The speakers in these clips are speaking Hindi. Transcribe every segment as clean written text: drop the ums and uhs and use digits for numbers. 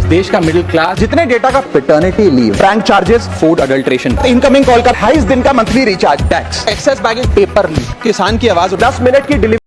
देश का मिडिल क्लास जितने डेटा का paternity leave, bank charges, food adulteration, incoming call का 28 दिन का monthly recharge, tax, excess baggage paper leave, किसान की आवाज 10 मिनट की डिलीवरी।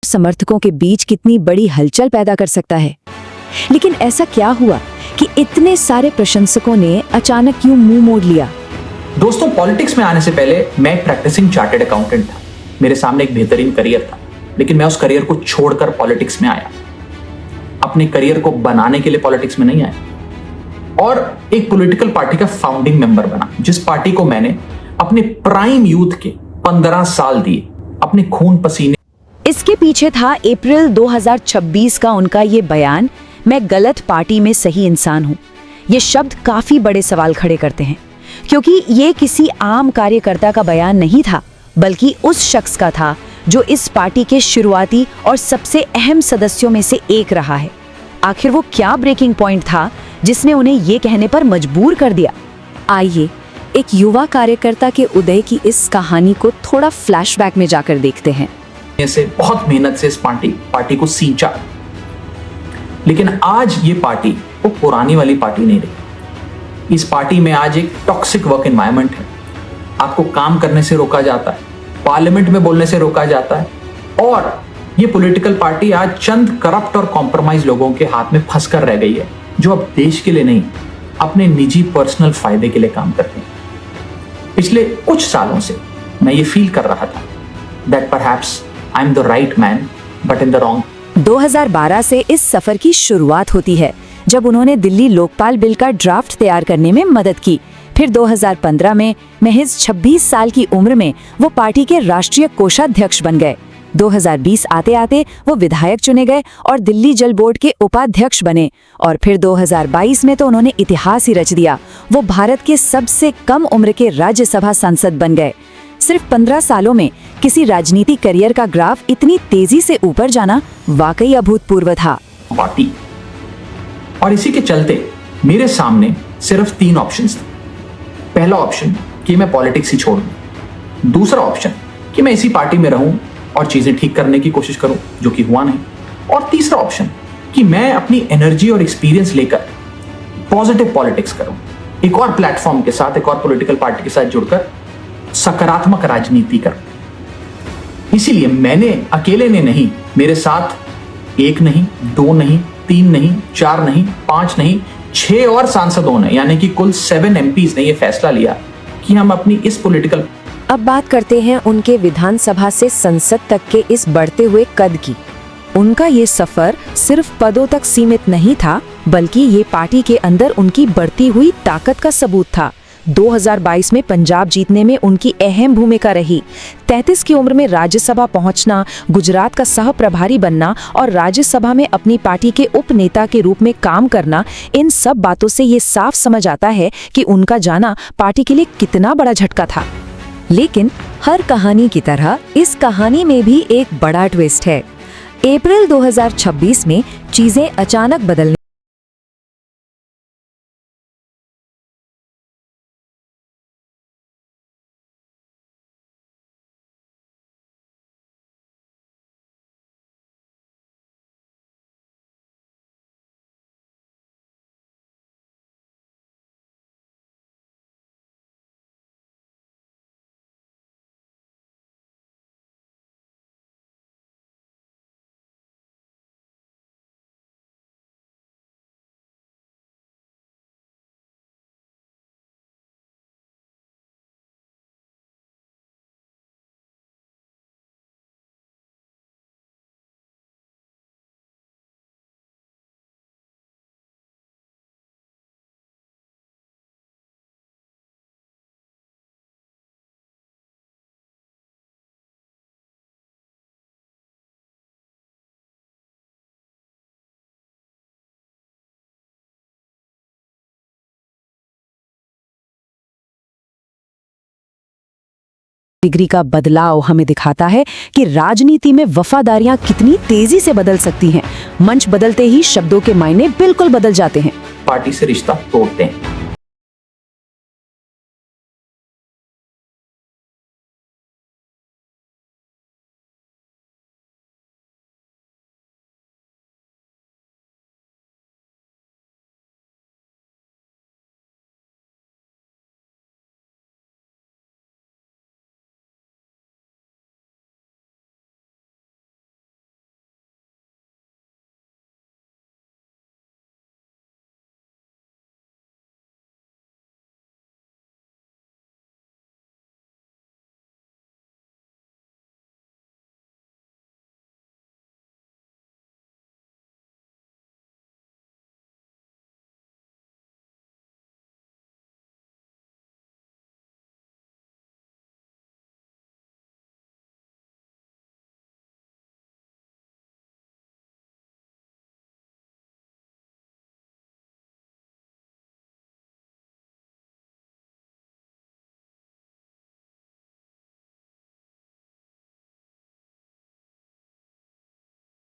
समर्थकों के बीच कितनी बड़ी हलचल पैदा कर सकता है। लेकिन ऐसा क्या हुआ कि इतने सारे प्रशंसकों ने अचानक क्यों मुंह मोड़ लिया? दोस्तों, पॉलिटिक्स में आने से पहले मैं एक प्रैक्टिसिंग चार्टर्ड अकाउंटेंट था। मेरे सामने एक बेहतरीन करियर था, लेकिन मैं उस करियर को छोड़कर पॉलिटिक्स में आया। अपने करियर को बनाने के लिए पॉलिटिक्स में नहीं आया और एक पॉलिटिकल पार्टी का फाउंडिंग मेंबर बना, जिस पार्टी को मैंने अपने प्राइम यूथ के 15 साल दिए, अपने खून पसीने। इसके पीछे था अप्रैल 2026 का उनका ये बयान, मैं गलत पार्टी में सही इंसान हूं। ये शब्द काफी बड़े सवाल खड़े करते हैं, क्योंकि ये किसी आम कार्यकर्ता का बयान नहीं था, बल्कि उस शख्स का था जो इस पार्टी के शुरुआती और सबसे अहम सदस्यों में से एक रहा है। आखिर वो क्या ब्रेकिंग पॉइंट था जिसने उन्हें ये कहने पर मजबूर कर दिया? आइए एक युवा कार्यकर्ता के उदय की इस कहानी को थोड़ा फ्लैशबैक में जाकर देखते हैं। से बहुत मेहनत से इस पार्टी को सींचा, लेकिन आज ये पार्टी वो पुरानी वाली पार्टी नहीं रही। इस पार्टी में आज एक टॉक्सिक वर्क एनवायरनमेंट है। आपको काम करने से रोका जाता है, पार्लियामेंट में बोलने से रोका जाता है, और ये पॉलिटिकल पार्टी आज चंद करप्ट और कॉम्प्रोमाइज लोगों के हाथ में फंसकर रह गई है, जो अब देश के लिए नहीं, अपने निजी पर्सनल फायदे के लिए काम करते हैं। पिछले कुछ सालों से मैं ये फील कर रहा था that perhaps I'm the right man, but in the wrong. 2012 से इस सफर की शुरुआत होती है, जब उन्होंने दिल्ली लोकपाल बिल का ड्राफ्ट तैयार करने में मदद की। फिर 2015 में महज 26 साल की उम्र में वो पार्टी के राष्ट्रीय कोषाध्यक्ष बन गए। 2020 आते आते वो विधायक चुने गए और दिल्ली जल बोर्ड के उपाध्यक्ष बने, और फिर 2022 में तो उन्होंने इतिहास ही रच दिया। वो भारत के सबसे कम उम्र के राज्यसभा सांसद बन गए। सिर्फ 15 सालों में किसी राजनीतिक करियर का ग्राफ इतनी तेजी से ऊपर जाना वाकई अभूतपूर्व था। पार्टी, और इसी के चलते मेरे सामने सिर्फ 3 ऑप्शंस थे। पहला ऑप्शन कि मैं पॉलिटिक्स ही छोड़ दूं, दूसरा ऑप्शन कि मैं इसी पार्टी में रहूं और चीजें ठीक करने की कोशिश करूं, जो कि हुआ नहीं, और तीसरा ऑप्शन कि मैं अपनी एनर्जी और एक्सपीरियंस लेकर पॉजिटिव पॉलिटिक्स करूं, एक और प्लेटफॉर्म के साथ, एक और पॉलिटिकल पार्टी के साथ जुड़कर सकारात्मक राजनीति कर। इसीलिए मैंने अकेले ने नहीं, मेरे साथ 1 नहीं, 2 नहीं, 3 नहीं, 4 नहीं, 5 नहीं, 6 और सांसदों ने, यानी कि कुल 7 MPs ने यह फैसला लिया कि हम अपनी इस पॉलिटिकल। अब बात करते हैं उनके विधानसभा से संसद तक के इस बढ़ते हुए कद की। उनका ये सफर सिर्फ पदों तक सीमित नहीं था, बल्कि ये पार्टी के अंदर उनकी बढ़ती हुई ताकत का सबूत था। 2022 में पंजाब जीतने में उनकी अहम भूमिका रही। 33 की उम्र में राज्यसभा पहुंचना, गुजरात का सह प्रभारी बनना और राज्यसभा में अपनी पार्टी के उप नेता के रूप में काम करना, इन सब बातों से ये साफ समझ आता है कि उनका जाना पार्टी के लिए कितना बड़ा झटका था। लेकिन हर कहानी की तरह इस कहानी में भी एक बड़ा ट्विस्ट है। अप्रैल 2026 में चीजें अचानक बदलने डिग्री का बदलाव हमें दिखाता है कि राजनीति में वफादारियां कितनी तेजी से बदल सकती हैं। मंच बदलते ही शब्दों के मायने बिल्कुल बदल जाते हैं। पार्टी से रिश्ता तोड़ते हैं।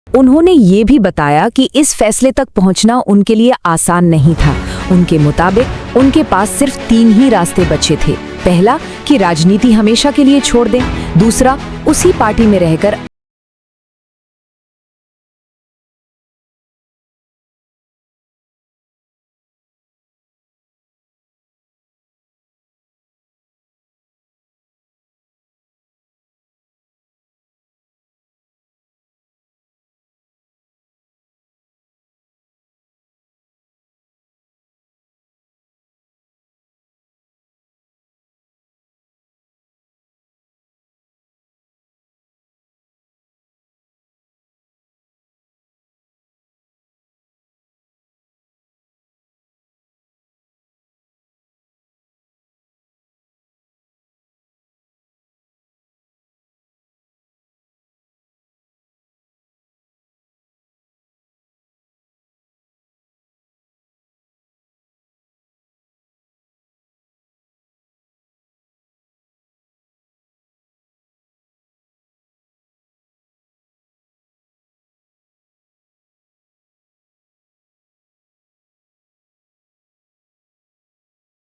उन्होंने ये भी बताया कि इस फैसले तक पहुंचना उनके लिए आसान नहीं था। उनके मुताबिक उनके पास सिर्फ 3 ही रास्ते बचे थे। पहला कि राजनीति हमेशा के लिए छोड़ दें, दूसरा उसी पार्टी में रहकर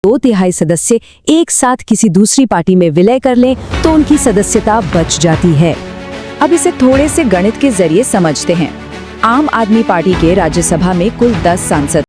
दो तिहाई सदस्य एक साथ किसी दूसरी पार्टी में विलय कर लें तो उनकी सदस्यता बच जाती है। अब इसे थोड़े से गणित के जरिए समझते हैं। आम आदमी पार्टी के राज्यसभा में कुल 10 सांसद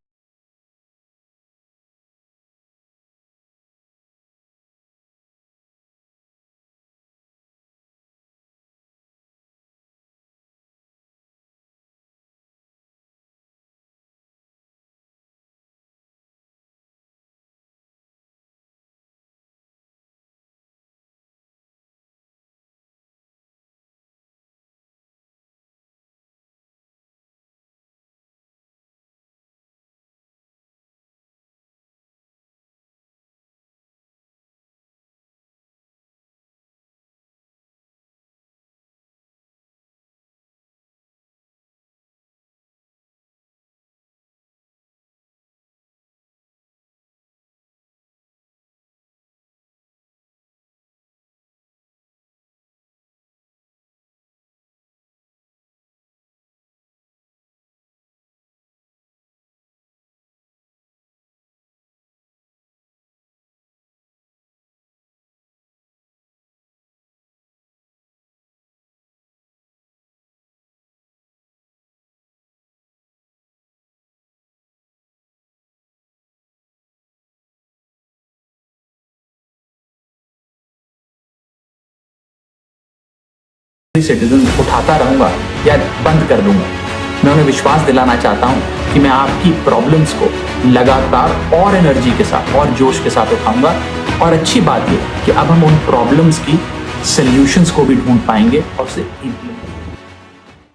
सिटीजन उठाता रहूंगा या बंद कर दूंगा। मैं उन्हें विश्वास दिलाना चाहता हूं कि मैं आपकी प्रॉब्लम्स को लगातार और एनर्जी के साथ और जोश के साथ उठाऊंगा। और अच्छी बात ये कि अब हम उन प्रॉब्लम्स की सॉल्यूशंस को भी ढूंढ पाएंगे और उसे इम्प्लीमेंट